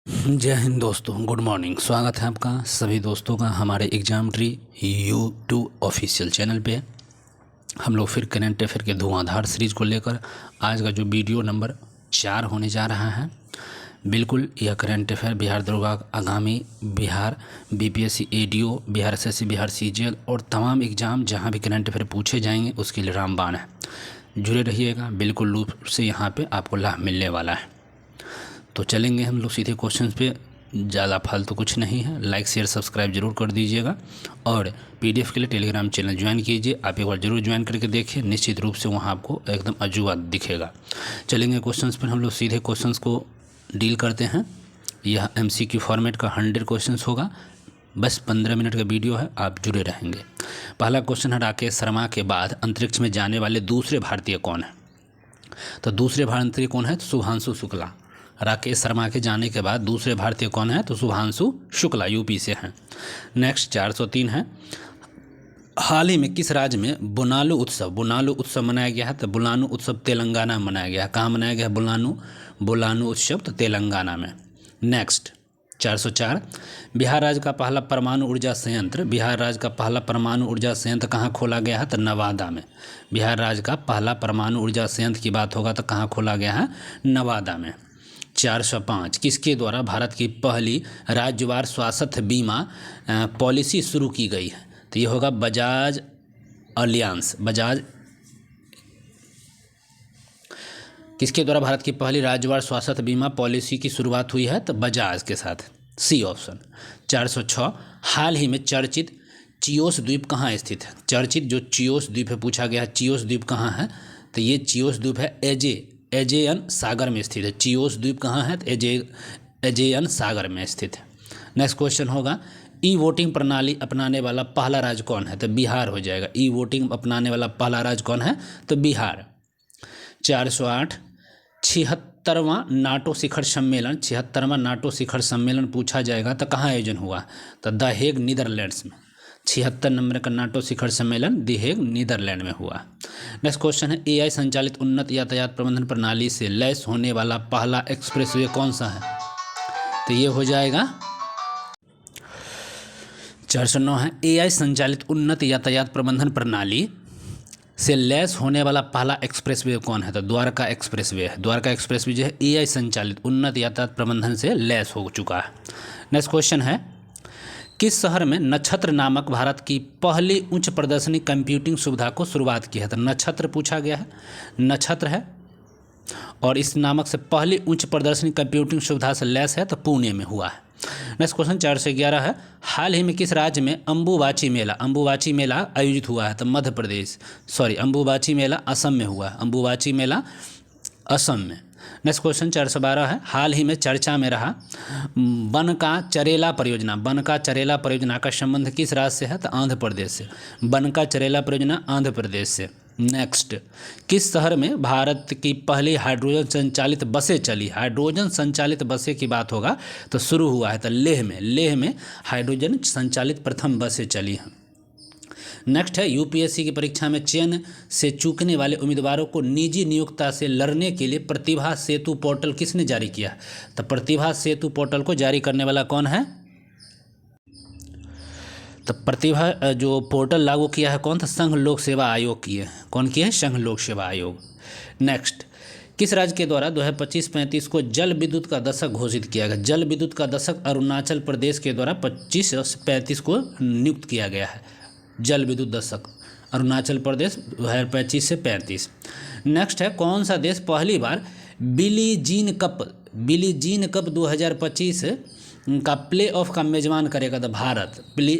जय हिंद दोस्तों, good morning. स्वागत है आपका सभी दोस्तों का हमारे exam tree YouTube official channel पे। हम लोग फिर करंट अफेयर के धुआंधार सीरीज को लेकर आज का जो वीडियो नंबर 4 होने जा रहा है। बिल्कुल यह करंट अफेयर बिहार दरोगा आगामी, Bihar BPSC ADO, Bihar SSC, Bihar CGL और तमाम एग्ज़ाम जहाँ भी करंट अफेयर पूछे जाएंगे उसके लिए रामबाण है। जुड़े रहिएगा, बिल्कुल रूप से यहाँ पे आपको लाभ मिलने वाला है। तो चलेंगे हम लोग सीधे क्वेश्चन पे, ज़्यादा फालतू कुछ नहीं है। लाइक शेयर सब्सक्राइब जरूर कर दीजिएगा और पीडीएफ के लिए टेलीग्राम चैनल ज्वाइन कीजिए। आप एक बार जरूर ज्वाइन करके देखिए, निश्चित रूप से वहाँ आपको एकदम अजूबा दिखेगा। चलेंगे क्वेश्चंस पर, हम लोग सीधे क्वेश्चंस को डील करते हैं। यह एमसीक्यू फॉर्मेट का 100 क्वेश्चंस होगा। बस 15 मिनट का वीडियो है, आप जुड़े रहेंगे। पहला क्वेश्चन है, राकेश शर्मा के बाद अंतरिक्ष में जाने वाले दूसरे भारतीय कौन है? तो दूसरे भारतीय कौन है? तो शुभांशु शुक्ला। राकेश शर्मा के जाने के बाद दूसरे भारतीय कौन है? तो शुभांशु शुक्ला, यूपी से हैं। नेक्स्ट 403 है, हाल ही में किस राज्य में बुनालू उत्सव मनाया गया है? तो बुलानू उत्सव तेलंगाना में मनाया गया है। कहाँ मनाया गया है बुलानू उत्सव? तो तेलंगाना में। नेक्स्ट 404, बिहार राज्य का पहला परमाणु ऊर्जा संयंत्र कहाँ खोला गया है? तो नवादा में। बिहार राज्य का पहला परमाणु ऊर्जा संयंत्र की बात होगा तो कहाँ खोला गया है? नवादा में। 405, किसके द्वारा भारत की पहली राज्यवार स्वास्थ्य बीमा पॉलिसी शुरू की गई है? तो ये होगा बजाज अलियांस। किसके द्वारा भारत की पहली राज्यवार स्वास्थ्य बीमा पॉलिसी की शुरुआत हुई है? तो बजाज के साथ, सी ऑप्शन। 406, हाल ही में चर्चित चियोस द्वीप कहाँ स्थित है? चर्चित जो चियोस द्वीप है पूछा गया है, चियोस द्वीप कहाँ है? तो ये चियोस द्वीप है एजेयन सागर में स्थित है। चियोस द्वीप कहाँ है? तो एजेयन सागर में स्थित है। नेक्स्ट क्वेश्चन होगा, ई वोटिंग प्रणाली अपनाने वाला पहला राज्य कौन है? तो बिहार हो जाएगा। ई वोटिंग अपनाने वाला पहला राज्य कौन है? तो बिहार। 408, 76वां नाटो शिखर सम्मेलन पूछा जाएगा तो कहाँ आयोजन हुआ? तो द हेग, नीदरलैंड्स में। 76 नंबर का नाटो शिखर सम्मेलन द हेग, नीदरलैंड में हुआ। नेक्स्ट क्वेश्चन है, एआई संचालित उन्नत यातायात प्रबंधन प्रणाली से लैस होने वाला पहला एक्सप्रेसवे कौन सा है? तो ये हो जाएगा 409 है, एआई संचालित उन्नत यातायात प्रबंधन प्रणाली से लैस होने वाला पहला एक्सप्रेसवे कौन है? तो द्वारका एक्सप्रेसवे है। द्वारका एक्सप्रेसवे जो है एआई संचालित उन्नत यातायात प्रबंधन से लैस हो चुका है। नेक्स्ट क्वेश्चन है, किस शहर में नक्षत्र नामक भारत की पहली उच्च प्रदर्शनी कंप्यूटिंग सुविधा को शुरुआत की है? तो नक्षत्र पूछा गया है, नक्षत्र है और इस नामक से पहली उच्च प्रदर्शनी कंप्यूटिंग सुविधा से लैस है तो पुणे में हुआ है। नेक्स्ट क्वेश्चन 411 है, हाल ही में किस राज्य में अंबुबाची मेला आयोजित हुआ है? तो मध्य प्रदेश, अंबुबाची मेला असम में हुआ है। अंबुबाची मेला असम में। नेक्स्ट क्वेश्चन 412 है, हाल ही में चर्चा में रहा बनका चरेला परियोजना का संबंध किस राज्य से है? तो आंध्र प्रदेश से। बनका चरेला परियोजना आंध्र प्रदेश से। नेक्स्ट, किस शहर में भारत की पहली हाइड्रोजन संचालित बसें चली? हाइड्रोजन संचालित बसें की बात होगा तो शुरू हुआ है तो लेह में हाइड्रोजन संचालित प्रथम बसें चली हैं। नेक्स्ट है, यूपीएससी की परीक्षा में चयन से चूकने वाले उम्मीदवारों को निजी नियोक्ता से लड़ने के लिए प्रतिभा सेतु पोर्टल किसने जारी किया? तो प्रतिभा सेतु पोर्टल को जारी करने वाला कौन है? तो प्रतिभा जो पोर्टल लागू किया है कौन था? संघ लोक सेवा आयोग की है। कौन की है? संघ लोक सेवा आयोग। नेक्स्ट, किस राज्य के द्वारा 2025-35 को जल विद्युत का दशक घोषित किया गया? जल विद्युत का दशक अरुणाचल प्रदेश के द्वारा 25-35 को नियुक्त किया गया है। जल विद्युत दशक अरुणाचल प्रदेश 2025 से 35। नेक्स्ट है, कौन सा देश पहली बार बिली जीन कप 2025 का प्ले ऑफ का मेजबान करेगा? तो भारत। प्ले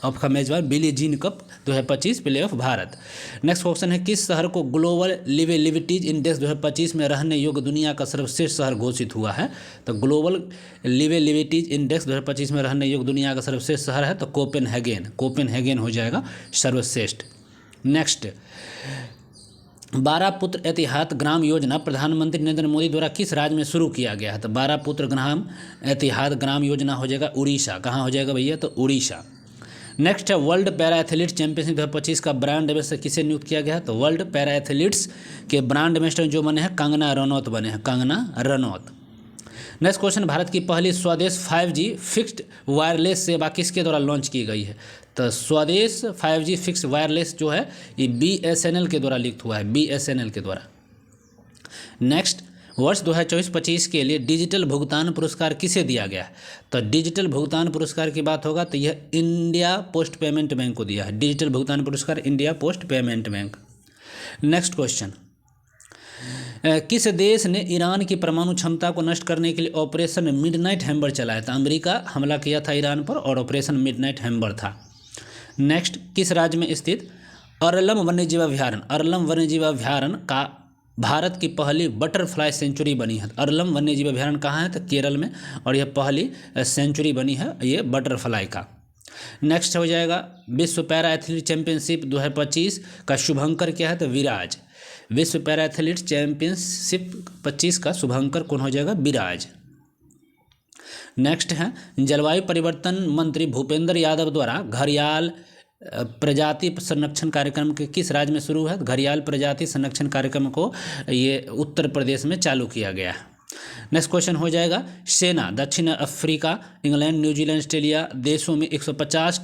ऑफ का मेजबान Billie Jean cup 2025 play of Bharat. Next question है, किस शहर को ग्लोबल लिवेबिलिटीज इंडेक्स 2025 में रहने योग्य दुनिया का सर्वश्रेष्ठ शहर घोषित हुआ है? तो ग्लोबल लिवेबिलिटीज इंडेक्स 2025 में रहने योग्य दुनिया का सर्वश्रेष्ठ शहर है तो कोपेनहेगन हो जाएगा सर्वश्रेष्ठ। नेक्स्ट, 12 पुत्र एतिहाद ग्राम योजना प्रधानमंत्री नरेंद्र मोदी द्वारा किस राज्य में शुरू किया गया है? तो 12 पुत्र ग्राम एतिहाद ग्राम योजना हो जाएगा उड़ीसा। कहाँ हो जाएगा भैया? तो उड़ीसा। नेक्स्ट है, वर्ल्ड पैरा एथलीट चैंपियनशिप 2025 का ब्रांड एम्बेसडर किसे नियुक्त किया गया है? तो वर्ल्ड पैरा एथलीट्स के ब्रांड एम्बेसडर जो बने हैं कंगना रनौत बने हैं। नेक्स्ट क्वेश्चन, भारत की पहली स्वदेश 5G फिक्स्ड वायरलेस सेवा किसके द्वारा लॉन्च की गई है? तो स्वदेश 5G फिक्स्ड वायरलेस जो है ये BSNL के द्वारा लिखा हुआ है, BSNL के द्वारा। नेक्स्ट, वर्ष 2024-25 के लिए डिजिटल भुगतान पुरस्कार किसे दिया गया है? तो डिजिटल भुगतान पुरस्कार की बात होगा तो यह इंडिया पोस्ट पेमेंट बैंक को दिया है, डिजिटल भुगतान पुरस्कार India post payment bank. Next question, किस देश ने ईरान की परमाणु क्षमता को नष्ट करने के लिए ऑपरेशन मिडनाइट हैमर चलाया था? अमेरिका हमला किया था ईरान पर और ऑपरेशन मिडनाइट हैमर था। नेक्स्ट, किस राज्य में स्थित अरलम वन्यजीव अभ्यारण्य, अरलम वन्यजीव अभ्यारण्य का भारत की पहली बटरफ्लाई सेंचुरी बनी है? अरलम वन्यजीव अभ्यारण्य कहाँ है? तो केरल में, और यह पहली सेंचुरी बनी है ये बटरफ्लाई का। नेक्स्ट हो जाएगा, विश्व पैरा एथलीट चैंपियनशिप 2025 का शुभंकर क्या है? तो विराज। विश्व पैरा एथलीट चैंपियनशिप 25 का शुभंकर कौन हो जाएगा? विराज। नेक्स्ट है, जलवायु परिवर्तन मंत्री भूपेंद्र यादव द्वारा घड़ियाल प्रजाति संरक्षण कार्यक्रम के किस राज्य में शुरू है? घड़ियाल प्रजाति संरक्षण कार्यक्रम को ये उत्तर प्रदेश में चालू किया गया है। नेक्स्ट क्वेश्चन हो जाएगा, सेना दक्षिण अफ्रीका, इंग्लैंड, न्यूजीलैंड, ऑस्ट्रेलिया देशों में 150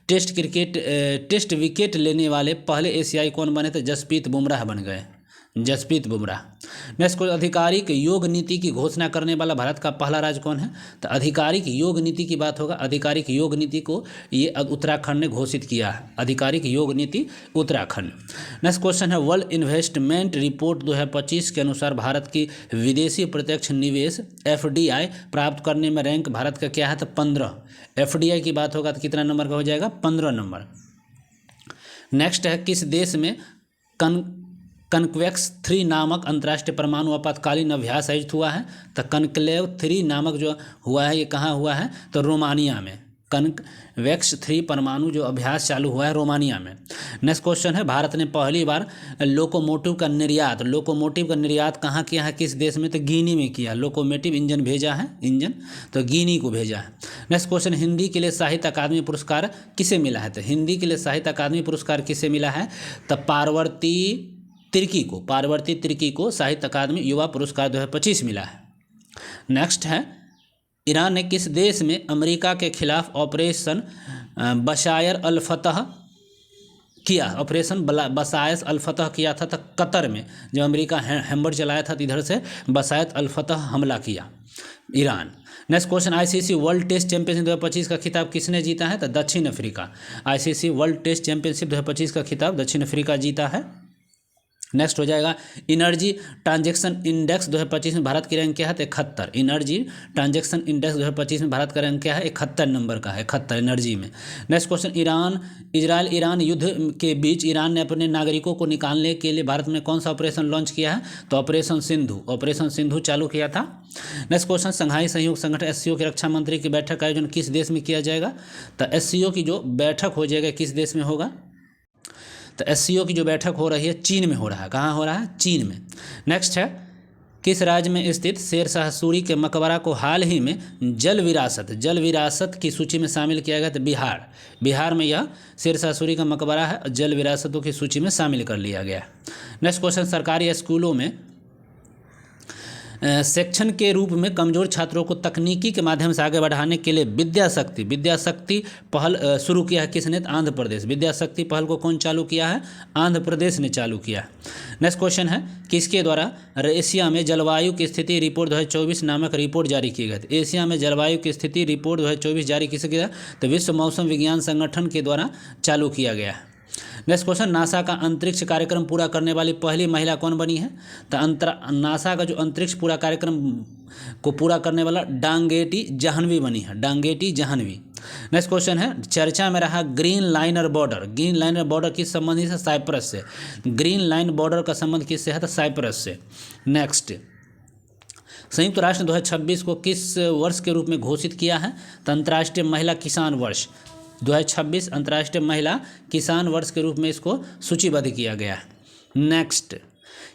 टेस्ट विकेट लेने वाले पहले एशियाई कौन बने थे? जसप्रीत बुमराह बन गए, जसप्रीत बुमराह। नेक्स्ट क्वेश्चन, आधिकारिक योग नीति की घोषणा करने वाला भारत का पहला राज्य कौन है? तो आधिकारिक योग नीति की बात होगा, आधिकारिक योग नीति को ये उत्तराखंड ने घोषित किया है, आधिकारिक योग नीति उत्तराखंड। नेक्स्ट क्वेश्चन है, वर्ल्ड इन्वेस्टमेंट रिपोर्ट 2025 के अनुसार भारत की विदेशी प्रत्यक्ष निवेश FDI प्राप्त करने में रैंक भारत का क्या है? तो 15। FDI की बात होगा तो कितना नंबर का हो जाएगा? 15 नंबर। नेक्स्ट है, किस देश में कनक्लेव 3 नामक अंतर्राष्ट्रीय परमाणु आपातकालीन अभ्यास आयोजित हुआ है? तो कनक्लेव 3 नामक जो हुआ है ये कहाँ हुआ है? तो रोमानिया में। कनक्लेव 3 परमाणु जो अभ्यास चालू हुआ है रोमानिया में। नेक्स्ट क्वेश्चन है, भारत ने पहली बार लोकोमोटिव का निर्यात कहाँ किया है? किस देश में? तो गिनी में किया। लोकोमोटिव इंजन भेजा है, इंजन तो गिनी को भेजा है। नेक्स्ट क्वेश्चन, हिंदी के लिए साहित्य अकादमी पुरस्कार किसे मिला है? तो हिंदी के लिए साहित्य अकादमी पुरस्कार किसे मिला है? तो पार्वती तिर्की को साहित्य अकादमी युवा पुरस्कार 2025 मिला है। नेक्स्ट है, ईरान ने किस देश में अमेरिका के खिलाफ ऑपरेशन बशायर अल फतह किया? ऑपरेशन बसायस अल फतह किया था तो कतर में, जब अमेरिका हैमर चलाया था तो इधर से बसायत अल फतह हमला किया Iran. Next question, ICC world test championship 2025 का खिताब किसने जीता है? तो दक्षिण Africa. ICC world test championship 2025 का खिताब दक्षिण अफ्रीका जीता है। नेक्स्ट हो जाएगा, एनर्जी ट्रांजैक्शन इंडेक्स 2025 में भारत की रैंक क्या है? तो 71। एनर्जी ट्रांजैक्शन इंडेक्स 2025 में भारत का रैंक क्या है? 71 नंबर का है, 71 एनर्जी में। नेक्स्ट क्वेश्चन, इजराइल ईरान युद्ध के बीच ईरान ने अपने नागरिकों को निकालने के लिए भारत में कौन सा ऑपरेशन लॉन्च किया है? तो ऑपरेशन सिंधु चालू किया था। नेक्स्ट क्वेश्चन, संघाई सहयोग संगठन SCO की रक्षा मंत्री की बैठक का आयोजन किस देश में किया जाएगा? तो SCO की जो बैठक हो जाएगा किस देश में होगा? तो SCO की जो बैठक हो रही है चीन में हो रहा है। कहाँ हो रहा है? चीन में। नेक्स्ट है, किस राज्य में स्थित शेरशाह सूरी के मकबरा को हाल ही में जल विरासत की सूची में शामिल किया गया? तो बिहार में यह शेरशाह सूरी का मकबरा है, जल विरासतों की सूची में शामिल कर लिया गया। नेक्स्ट क्वेश्चन, सरकारी स्कूलों में सेक्शन के रूप में कमज़ोर छात्रों को तकनीकी के माध्यम से आगे बढ़ाने के लिए विद्या शक्ति पहल शुरू किया है किसने? आंध्र प्रदेश। विद्या शक्ति पहल को कौन चालू किया है? आंध्र प्रदेश ने चालू किया। नेक्स्ट क्वेश्चन है, किसके द्वारा एशिया में जलवायु की स्थिति रिपोर्ट 2024 नामक रिपोर्ट जारी की गई? एशिया में जलवायु की स्थिति रिपोर्ट 2024 जारी किसके द्वारा? तो विश्व मौसम विज्ञान संगठन के द्वारा चालू किया गया है। नेक्स्ट क्वेश्चन, नासा का अंतरिक्ष कार्यक्रम पूरा करने वाली पहली महिला कौन बनी है? तो नासा का जो अंतरिक्ष पूरा कार्यक्रम को पूरा करने वाला डांगेटी जाह्नवी बनी है, डांगेटी जाह्नवी। नेक्स्ट क्वेश्चन है, चर्चा में रहा ग्रीन लाइनर बॉर्डर किस संबंधी से? साइप्रस से। ग्रीन लाइन बॉर्डर का संबंध किससे है? तो साइप्रस से। नेक्स्ट, संयुक्त राष्ट्र 2026 को किस वर्ष के रूप में घोषित किया है? तो अंतर्राष्ट्रीय महिला किसान वर्ष 2026 अंतर्राष्ट्रीय महिला किसान वर्ष के रूप में इसको सूचीबद्ध किया गया है। नेक्स्ट,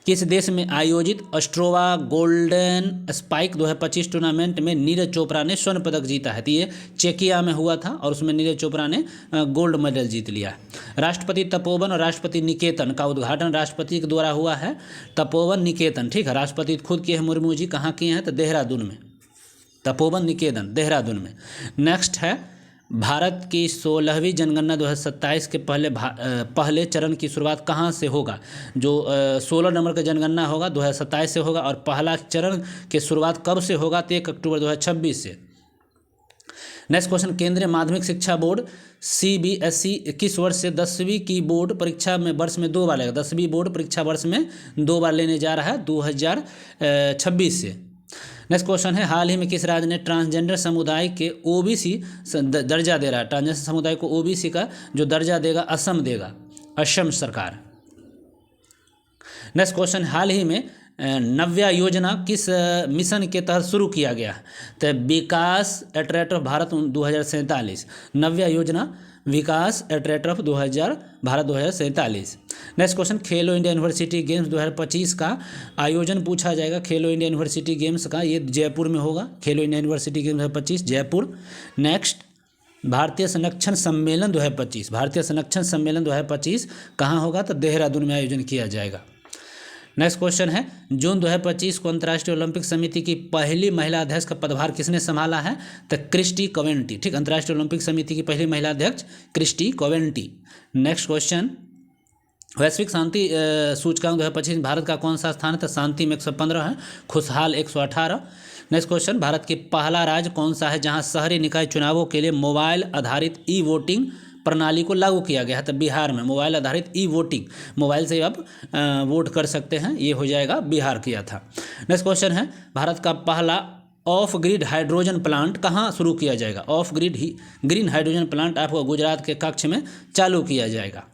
किस देश में आयोजित अस्ट्रोवा गोल्डन स्पाइक 2025 टूर्नामेंट में नीरज चोपड़ा ने स्वर्ण पदक जीता है? तो ये चेकिया में हुआ था और उसमें नीरज चोपड़ा ने गोल्ड मेडल जीत लिया। राष्ट्रपति तपोवन और राष्ट्रपति निकेतन का उद्घाटन राष्ट्रपति के द्वारा हुआ है। तपोवन निकेतन, ठीक है, राष्ट्रपति खुद किए हैं मुर्मू जी। कहाँ किए हैं? तो देहरादून में। तपोवन निकेतन देहरादून में। नेक्स्ट है भारत की 16वीं जनगणना 2027 के पहले चरण की शुरुआत कहाँ से होगा। जो 16 नंबर का जनगणना होगा 2027 से होगा, और पहला चरण की शुरुआत कब से होगा, तो 1 अक्टूबर 2026 से। नेक्स्ट क्वेश्चन, केंद्रीय माध्यमिक शिक्षा बोर्ड CBSE किस वर्ष से 10वीं की बोर्ड परीक्षा में वर्ष में 2 बार लेगा। 10वीं बोर्ड परीक्षा वर्ष में 2 बार लेने जा रहा है 2026 से। नेक्स्ट क्वेश्चन है, हाल ही में किस राज्य ने ट्रांसजेंडर समुदाय के OBC दर्जा दे रहा है। ट्रांसजेंडर समुदाय को OBC का जो दर्जा देगा असम देगा, असम सरकार। नेक्स्ट क्वेश्चन, हाल ही में नव्या योजना किस मिशन के तहत शुरू किया गया है। तो विकास एट ऑफ भारत 2047। नव्या योजना विकास at of Bharat 2047। Next question, Khelo India university games 2025 का आयोजन पूछा जाएगा। खेलो इंडिया यूनिवर्सिटी गेम्स का ये जयपुर में होगा। खेलो India university games 2025 Jaipur. Next, भारतीय संरक्षण सम्मेलन 2025। भारतीय संरक्षण सम्मेलन 2025 कहाँ होगा, तो देहरादून में आयोजन किया जाएगा। नेक्स्ट क्वेश्चन है, जून 2025 को अंतर्राष्ट्रीय ओलंपिक समिति की पहली महिला अध्यक्ष का पदभार किसने संभाला है, तो क्रिस्टी कोवेंटी। ठीक, अंतर्राष्ट्रीय ओलंपिक समिति की पहली महिला अध्यक्ष क्रिस्टी कोवेंटी। नेक्स्ट क्वेश्चन, वैश्विक शांति सूचकांक 2025 भारत का कौन सा स्थान है, तो शांति में 115 है, खुशहाल 118। नेक्स्ट क्वेश्चन, भारत के पहला राज्य कौन सा है जहां शहरी निकाय चुनावों के लिए मोबाइल आधारित वोटिंग प्रणाली को लागू किया गया है, तो बिहार में मोबाइल आधारित वोटिंग, मोबाइल से आप वोट कर सकते हैं, ये हो जाएगा बिहार किया था। नेक्स्ट क्वेश्चन है, भारत का पहला ऑफ ग्रिड हाइड्रोजन प्लांट कहाँ शुरू किया जाएगा। Of grid green hydrogen plant आपको गुजरात के कच्छ में चालू किया जाएगा।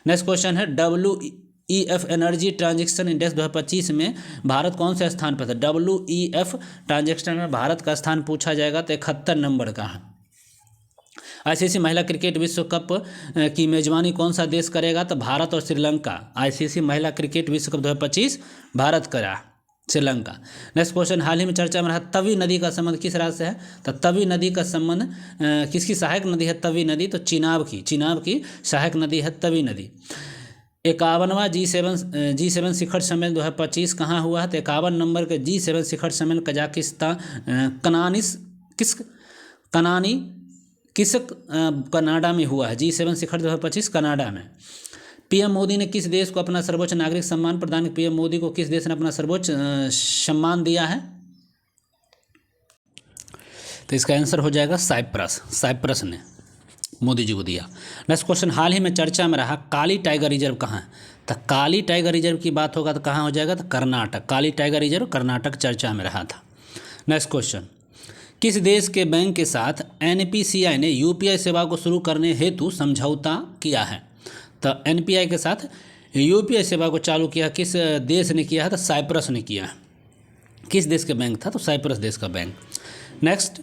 नेक्स्ट क्वेश्चन है, WEF एनर्जी ट्रांजैक्शन इंडेक्स 2025 में भारत कौन से स्थान पर था। WEF ट्रांजैक्शन में भारत का स्थान पूछा जाएगा, तो 71 नंबर का है। ICC महिला क्रिकेट विश्व कप की मेजबानी कौन सा देश करेगा, तो भारत और श्रीलंका। ICC महिला क्रिकेट विश्व कप 2025 भारत करा, श्रीलंका। नेक्स्ट क्वेश्चन, हाल ही में चर्चा में रहा तवी नदी का संबंध किस राज्य से है, तो तवी नदी का संबंध किसकी सहायक नदी है तवी नदी, तो चिनाब की सहायक नदी है तवी नदी। 51वां G7 शिखर सम्मेलन 2025 कहाँ हुआ है, तो 51 नंबर के G7 शिखर सम्मेलन कजाकिस्तान कनाडा में हुआ है। G7 शिखर 2025 कनाडा में। PM मोदी ने किस देश को अपना सर्वोच्च नागरिक सम्मान प्रदान, PM मोदी को किस देश ने अपना सर्वोच्च सम्मान दिया है, तो इसका आंसर हो जाएगा साइप्रस ने मोदी जी को दिया। नेक्स्ट क्वेश्चन, हाल ही में चर्चा में रहा काली टाइगर रिजर्व कहाँ है, तो काली टाइगर रिजर्व की बात होगा तो कहाँ हो जाएगा, तो कर्नाटक। काली टाइगर रिजर्व कर्नाटक चर्चा में रहा था। नेक्स्ट क्वेश्चन, किस देश के बैंक के साथ NPCI ने UPI सेवा को शुरू करने हेतु समझौता किया है, तो NPI के साथ UPI सेवा को चालू किया किस देश ने किया है, तो साइप्रस ने किया है। किस देश का बैंक था, तो साइप्रस देश का bank. Next,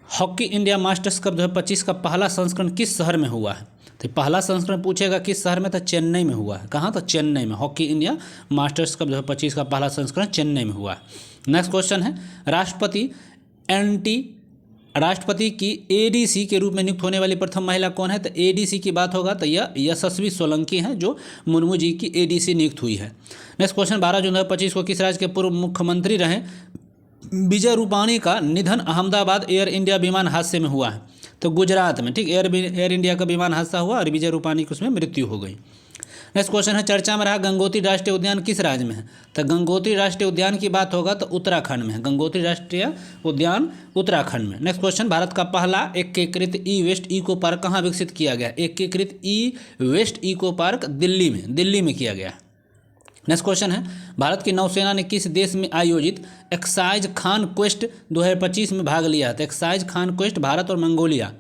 hockey India masters cup 2025 का पहला संस्करण किस शहर में हुआ है, तो पहला संस्करण पूछेगा किस शहर में, तो चेन्नई में हुआ है। कहाँ, तो चेन्नई में। हॉकी इंडिया मास्टर्स कप 2025 का पहला संस्करण चेन्नई में हुआ है। नेक्स्ट क्वेश्चन है, राष्ट्रपति की ADC के रूप में नियुक्त होने वाली प्रथम महिला कौन है, तो ADC की बात होगा तो यह यशस्वी सोलंकी हैं जो मुर्मू जी की ADC नियुक्त हुई है। नेक्स्ट क्वेश्चन, 12 जून 2025 को किस राज्य के पूर्व मुख्यमंत्री रहे विजय रूपाणी का निधन अहमदाबाद एयर इंडिया विमान हादसे में हुआ है, तो गुजरात में। ठीक, एयर इंडिया का विमान हादसा हुआ और विजय रूपाणी की उसमें मृत्यु हो गई। नेक्स्ट क्वेश्चन है, चर्चा में रहा गंगोत्री राष्ट्रीय उद्यान किस राज्य में है, तो गंगोत्री राष्ट्रीय उद्यान की बात होगा तो उत्तराखंड में है। गंगोत्री राष्ट्रीय उद्यान उत्तराखंड में। नेक्स्ट क्वेश्चन, भारत का पहला एकीकृत वेस्ट इको पार्क कहाँ विकसित किया गया, एकीकृत वेस्ट इको पार्क दिल्ली में किया गया। नेक्स्ट क्वेश्चन है, भारत की नौसेना ने किस देश में आयोजित एक्साइज खान क्वेस्ट 2025 में भाग लिया, तो एक्साइज खान क्वेस्ट भारत और मंगोलिया।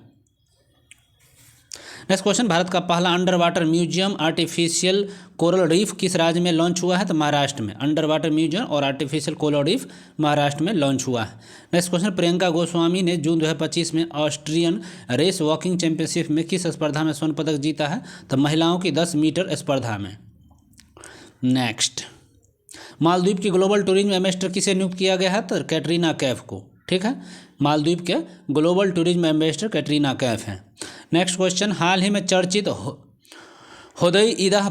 नेक्स्ट क्वेश्चन, भारत का पहला under water museum artificial coral reef किस राज्य में लॉन्च हुआ है, तो महाराष्ट्र में। अंडर वाटर म्यूजियम और आर्टिफिशियल कोरल रीफ महाराष्ट्र में लॉन्च हुआ है। नेक्स्ट क्वेश्चन, प्रियंका गोस्वामी ने जून 2025 में ऑस्ट्रियन रेस वॉकिंग चैंपियनशिप में किस स्पर्धा में स्वर्ण पदक जीता है, तो महिलाओं की 10 मीटर स्पर्धा में। नेक्स्ट, मालदीव की ग्लोबल टूरिज्म एम्बेसडर किसे नियुक्त किया गया है, तो कैटरीना कैफ को। ठीक है, मालदीव के global tourism ambassador Katrina Kaif हैं। नेक्स्ट क्वेश्चन, हाल ही में चर्चित होदई-ईदा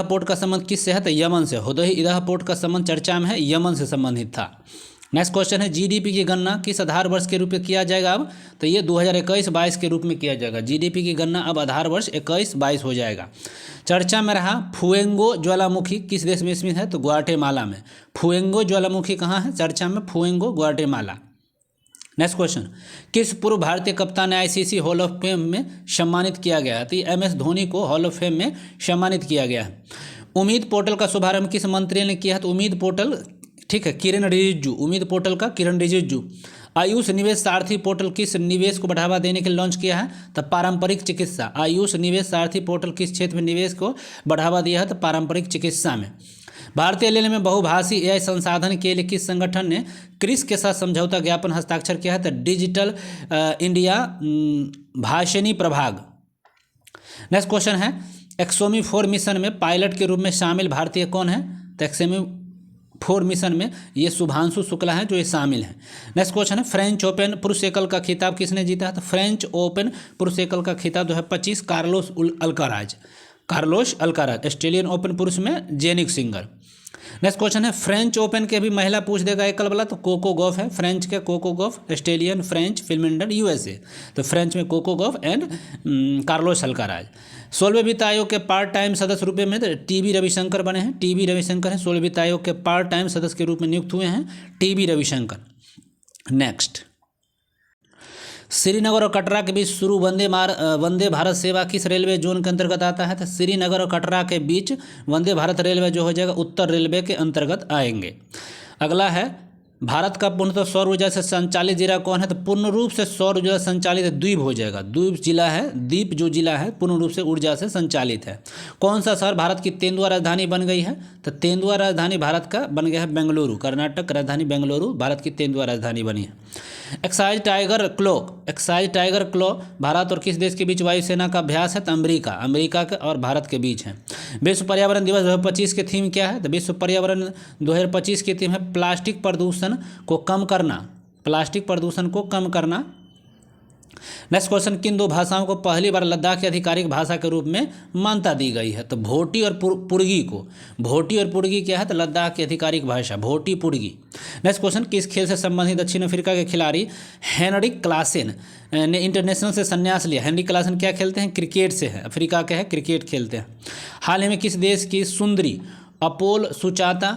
पोर्ट का संबंध किससे है, तो यमन से। होदई-ईदा पोर्ट का संबंध चर्चा में है, यमन से संबंधित था। नेक्स्ट क्वेश्चन है जीडीपी की गणना किस आधार वर्ष के रूप में किया जाएगा अब, तो ये 2021-22 के रूप में किया जाएगा। जीडीपी की गणना अब आधार वर्ष 21-22 हो जाएगा। चर्चा में रहा फुएंगो ज्वालामुखी किस देश में स्थित है, तो ग्वाटेमाला में। फुएंगो ज्वालामुखी कहाँ है, चर्चा में फुएंगो ग्वाटेमाला। नेक्स्ट क्वेश्चन, किस पूर्व भारतीय कप्तान ने आईसीसी हॉल ऑफ फेम में सम्मानित किया गया है, तो एमएस धोनी को हॉल ऑफ फेम में सम्मानित किया गया है। उम्मीद पोर्टल का शुभारंभ किस मंत्री ने किया है, तो उम्मीद पोर्टल, ठीक है, किरण रिजिजू। उम्मीद पोर्टल का किरण रिजिजू। आयुष निवेश सारथी पोर्टल किस निवेश को बढ़ावा देने के लिए लॉन्च किया है, तो पारंपरिक चिकित्सा। आयुष निवेश सारथी पोर्टल किस क्षेत्र में निवेश को बढ़ावा दिया है, तो पारंपरिक चिकित्सा में। भारतीय रेल में बहुभाषी एआई संसाधन के लिए किस संगठन ने क्रिस के साथ समझौता ज्ञापन हस्ताक्षर किया है, तो डिजिटल इंडिया भाषणी प्रभाग। नेक्स्ट क्वेश्चन है एक्सोमी 4 मिशन में पायलट के रूप में शामिल भारतीय कौन है, तो एक्सोमी 4 मिशन में ये शुभांशु शुक्ला हैं जो ये शामिल हैं। नेक्स्ट क्वेश्चन है फ्रेंच ओपन पुरुष एकल का खिताब किसने जीता है, तो फ्रेंच ओपन पुरुष एकल का खिताब 2025 Carlos Alcaraz. Carlos Alcaraz. Australian Open पुरुष में जेनिक सिंगर। नेक्स्ट क्वेश्चन है फ्रेंच ओपन के भी महिला पूछ देगा एकल वाला, तो कोको गॉफ है। फ्रेंच के Coco Gauff, Australian French Wimbledon USA, तो फ्रेंच में Coco Gauff and Carlos Alcaraz. 16वें वित्त आयोग के पार्ट टाइम सदस्य रूप में टीबी रविशंकर बने हैं। टीबी रविशंकर हैं 16वें वित्त आयोग के पार्ट टाइम सदस्य के रूप में नियुक्त हुए हैं, टीबी रविशंकर। नेक्स्ट, श्रीनगर और कटरा के बीच शुरू वंदे भारत सेवा किस रेलवे जोन के अंतर्गत आता है, तो श्रीनगर और कटरा के बीच वंदे भारत रेलवे जो हो जाएगा उत्तर रेलवे के अंतर्गत आएंगे। अगला है भारत का पूर्णतः सौर ऊर्जा से संचालित जिला कौन है, तो पूर्ण रूप से सौर ऊर्जा संचालित द्वीप हो जाएगा। द्वीप जिला है, द्वीप जो जिला है पूर्ण रूप से ऊर्जा से संचालित है। कौन सा शहर भारत की तेंदुआ राजधानी बन गई है, तो तेंदुआ राजधानी भारत का बन गया है बेंगलुरु। कर्नाटक राजधानी बेंगलुरु भारत की तेंदुआ राजधानी बनी है। एक्साइज टाइगर क्लो भारत और किस देश के बीच वायुसेना का अभ्यास है, तो अमेरिका के और भारत के बीच है। विश्व पर्यावरण दिवस 2025 के थीम क्या है, तो विश्व पर्यावरण 2025 की थीम है प्लास्टिक प्रदूषण को कम करना। प्लास्टिक प्रदूषण को कम करना। नेक्स्ट क्वेश्चन, किन 2 भाषाओं को पहली बार लद्दाख की आधिकारिक भाषा के रूप में मान्यता दी गई है, तो भोटी और पुर्गी को। भोटी और पुर्गी क्या है, तो लद्दाख की आधिकारिक भाषा भोटी पुर्गी। नेक्स्ट क्वेश्चन, किस खेल से संबंधित दक्षिण अफ्रीका के खिलाड़ी हेनरिक क्लासेन ने इंटरनेशनल से संन्यास लिया। हेनरिक क्लासेन क्या खेलते हैं, क्रिकेट से है, अफ्रीका के है, क्रिकेट खेलते हैं। हाल ही में किस देश की सुंदरी अपोल सुचाता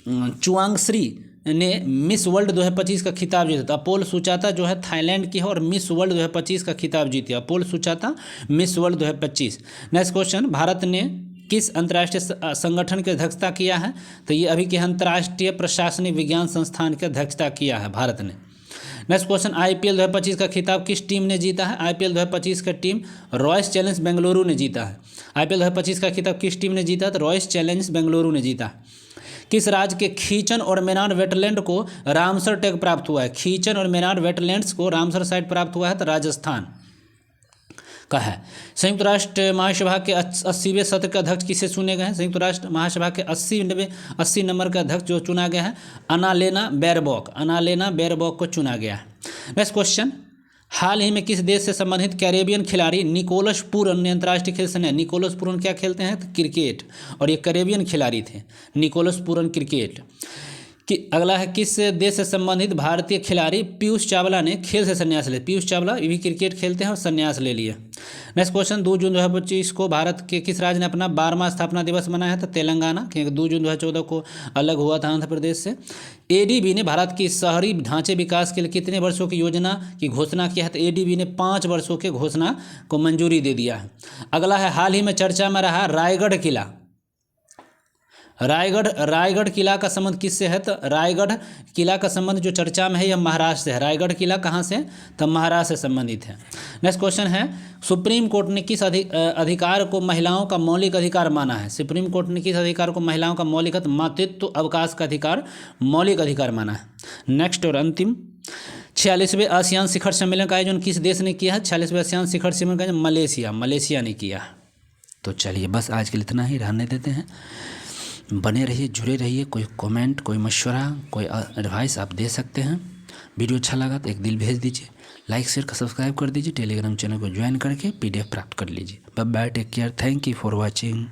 चुआंगश्री ने मिस वर्ल्ड 2025 का खिताब जीता। तो अपोल सुचाता जो है थाईलैंड की है और मिस वर्ल्ड 2025 का खिताब जीती। Opal Suchata Miss World 2025। Next question, Bharat ने किस अंतर्राष्ट्रीय संगठन की अध्यक्षता किया है, तो ये अभी के अंतर्राष्ट्रीय प्रशासनिक विज्ञान संस्थान की अध्यक्षता किया है भारत ने। नेक्स्ट क्वेश्चन, आईपीएल 2025 का खिताब किस टीम ने जीता है, आईपीएल 2025 का टीम रॉयल्स चैलेंजर्स बेंगलुरु ने जीता है। आईपीएल 2025 का खिताब किस टीम ने जीता, तो रॉयल्स चैलेंजर्स बेंगलुरु ने जीता है। किस राज्य के खीचन और मेनार वेटलैंड को रामसर टैग प्राप्त हुआ है, खीचन और मेनार वेटलैंड्स को रामसर साइट प्राप्त हुआ है, तो राजस्थान का है। संयुक्त राष्ट्र महासभा के 80वें सत्र के अध्यक्ष किसे चुने गए हैं, संयुक्त राष्ट्र महासभा के 80 नंबर का अध्यक्ष जो चुना गया है अनालेना बेरबॉक को चुना गया है। नेक्स्ट क्वेश्चन, हाल ही में किस देश से संबंधित कैरेबियन खिलाड़ी निकोलस पूरन ने अंतर्राष्ट्रीय खेल संन्यास। निकोलस पूरन क्या खेलते हैं, तो क्रिकेट, और ये कैरेबियन खिलाड़ी थे निकोलस पूरन क्रिकेट कि। अगला है किस देश से संबंधित भारतीय खिलाड़ी पीयूष चावला ने खेल से संन्यास लिया। पीयूष चावला ये भी क्रिकेट खेलते हैं और संन्यास ले लिए। नेक्स्ट क्वेश्चन, 2 जून 2025 को भारत के किस राज्य ने अपना 12वां स्थापना दिवस मनाया था, तेलंगाना, क्योंकि 2 जून 2014 को अलग हुआ था आंध्र प्रदेश से। एडीबी ने भारत की शहरी ढांचे विकास के लिए कितने वर्षों की योजना की घोषणा किया है, तो एडीबी ने 5 वर्षों के घोषणा को मंजूरी दे दिया है। अगला है हाल ही में चर्चा में रहा रायगढ़ किला। रायगढ़ किला का संबंध किससे है, तो रायगढ़ किला का संबंध जो चर्चा में है यह महाराष्ट्र से है। रायगढ़ किला कहाँ से, तो महाराष्ट्र से संबंधित है। नेक्स्ट क्वेश्चन है, सुप्रीम कोर्ट ने किस अधिकार को महिलाओं का मौलिक अधिकार माना है। सुप्रीम कोर्ट ने किस अधिकार को महिलाओं का मौलिक मातृत्व अवकाश का अधिकार मौलिक अधिकार माना है। नेक्स्ट और अंतिम, 46वें आसियान शिखर सम्मेलन का आयोजन किस देश ने किया है, 46वें आसियान शिखर सम्मेलन का आयोजन मलेशिया ने किया। तो चलिए बस आज के लिए इतना ही रहने देते हैं। बने रहिए, जुड़े रहिए। कोई कमेंट, कोई मशवरा, कोई एडवाइस आप दे सकते हैं। वीडियो अच्छा लगा तो एक दिल भेज दीजिए, लाइक शेयर का सब्सक्राइब कर दीजिए, टेलीग्राम चैनल को ज्वाइन करके PDF प्राप्त कर लीजिए। Bye bye, take care, thank you for watching.